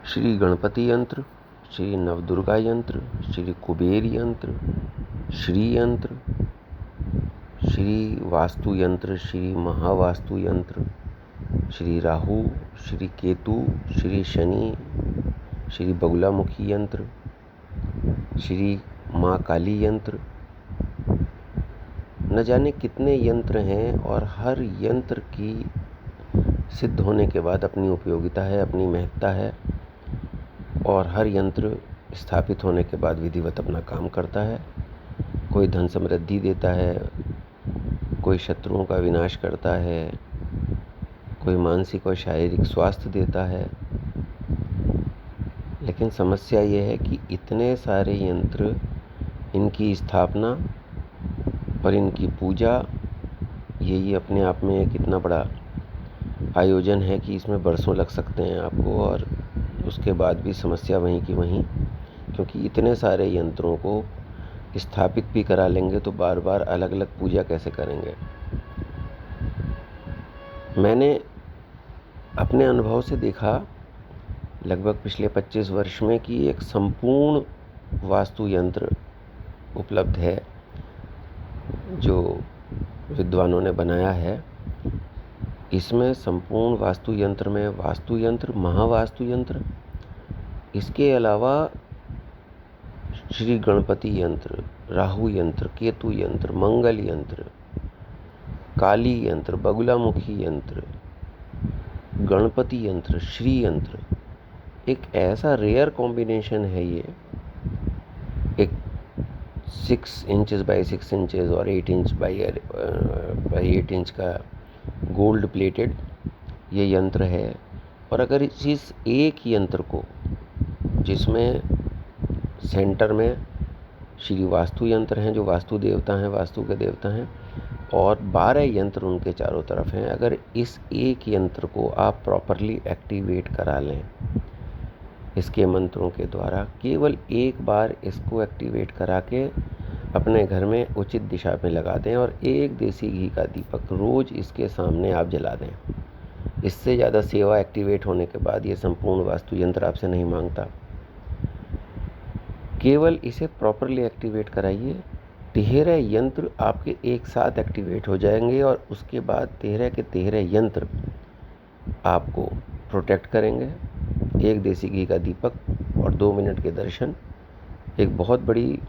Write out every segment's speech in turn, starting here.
श्री गणपति यंत्र, श्री नवदुर्गा यंत्र, श्री कुबेर यंत्र, श्री यंत्र, श्री वास्तु यंत्र, श्री महावास्तु यंत्र, श्री राहु, श्री केतु, श्री शनि, श्री बगुलामुखी यंत्र, श्री माँ काली यंत्र। न जाने कितने यंत्र हैं और हर यंत्र की सिद्ध होने के बाद अपनी उपयोगिता है, अपनी महत्ता है और हर यंत्र स्थापित होने के बाद विधिवत अपना काम करता है। कोई धन समृद्धि देता है, कोई शत्रुओं का विनाश करता है, कोई मानसिक और शारीरिक स्वास्थ्य देता है। लेकिन समस्या ये है कि इतने सारे यंत्र, इनकी स्थापना और इनकी पूजा, यही अपने आप में एक इतना बड़ा आयोजन है कि इसमें बरसों लग सकते हैं आपको, और उसके बाद भी समस्या वहीं की वहीं, क्योंकि इतने सारे यंत्रों को स्थापित भी करा लेंगे तो बार बार अलग अलग पूजा कैसे करेंगे। मैंने अपने अनुभव से देखा लगभग पिछले 25 वर्ष में कि एक संपूर्ण वास्तु यंत्र उपलब्ध है जो विद्वानों ने बनाया है। इसमें संपूर्ण वास्तु यंत्र में वास्तु यंत्र, महावास्तु यंत्र, इसके अलावा श्री गणपति यंत्र, राहु यंत्र, केतु यंत्र, मंगल यंत्र, काली यंत्र, बगुलामुखी यंत्र, गणपति यंत्र, श्री यंत्र, एक ऐसा रेयर कॉम्बिनेशन है ये। एक 6 इंचेस बाई 6 इंचेस और 8 इंच बाई 8 इंच का गोल्ड प्लेटेड ये यंत्र है। और अगर इस एक यंत्र को, जिसमें सेंटर में श्री वास्तु यंत्र हैं जो वास्तु देवता हैं, वास्तु के देवता हैं, और 12 यंत्र उनके चारों तरफ हैं, अगर इस एक यंत्र को आप प्रॉपरली एक्टिवेट करा लें इसके मंत्रों के द्वारा, केवल एक बार इसको एक्टिवेट करा के अपने घर में उचित दिशा में लगा दें और एक देसी घी का दीपक रोज़ इसके सामने आप जला दें। इससे ज़्यादा सेवा एक्टिवेट होने के बाद ये संपूर्ण वास्तु यंत्र आपसे नहीं मांगता। केवल इसे प्रॉपरली एक्टिवेट कराइए, 13 यंत्र आपके एक साथ एक्टिवेट हो जाएंगे और उसके बाद 13 के 13 यंत्र आपको प्रोटेक्ट करेंगे। एक देसी घी का दीपक और 2 मिनट के दर्शन, एक बहुत बड़ी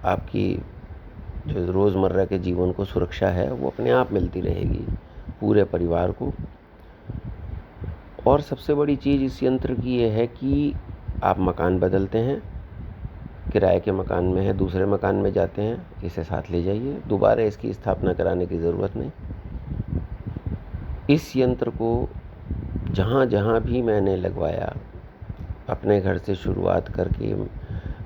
आपकी जो रोज़मर्रा के जीवन को सुरक्षा है वो अपने आप मिलती रहेगी पूरे परिवार को। और सबसे बड़ी चीज़ इस यंत्र की ये है कि आप मकान बदलते हैं, किराए के मकान में है, दूसरे मकान में जाते हैं, इसे साथ ले जाइए, दोबारा इसकी स्थापना कराने की ज़रूरत नहीं। इस यंत्र को जहाँ जहाँ भी मैंने लगवाया, अपने घर से शुरुआत करके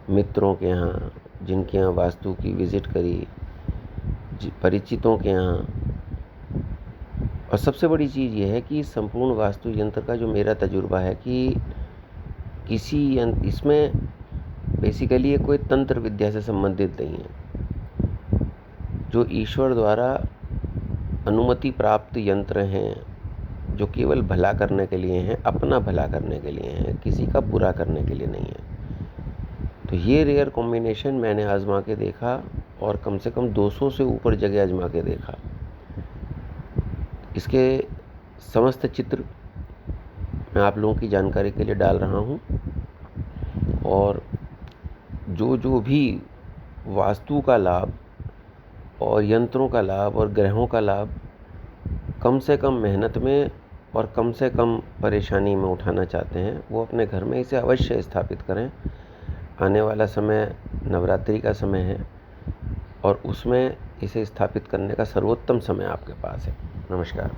मित्रों के यहाँ, जिनके यहाँ वास्तु की विज़िट करी, परिचितों के यहाँ, और सबसे बड़ी चीज़ ये है कि संपूर्ण वास्तु यंत्र का जो मेरा तजुर्बा है कि किसी यंत्र, इसमें बेसिकली ये कोई तंत्र विद्या से संबंधित नहीं है। जो ईश्वर द्वारा अनुमति प्राप्त यंत्र हैं, जो केवल भला करने के लिए हैं, अपना भला करने के लिए हैं, किसी का बुरा करने के लिए नहीं है। तो ये रेयर कॉम्बिनेशन मैंने आजमा के देखा और कम से कम 200 से ऊपर जगह आजमा के देखा। इसके समस्त चित्र मैं आप लोगों की जानकारी के लिए डाल रहा हूँ, और जो भी वास्तु का लाभ और यंत्रों का लाभ और ग्रहों का लाभ कम से कम मेहनत में और कम से कम परेशानी में उठाना चाहते हैं, वो अपने घर में इसे अवश्य स्थापित करें। आने वाला समय नवरात्रि का समय है और उसमें इसे स्थापित करने का सर्वोत्तम समय आपके पास है। नमस्कार।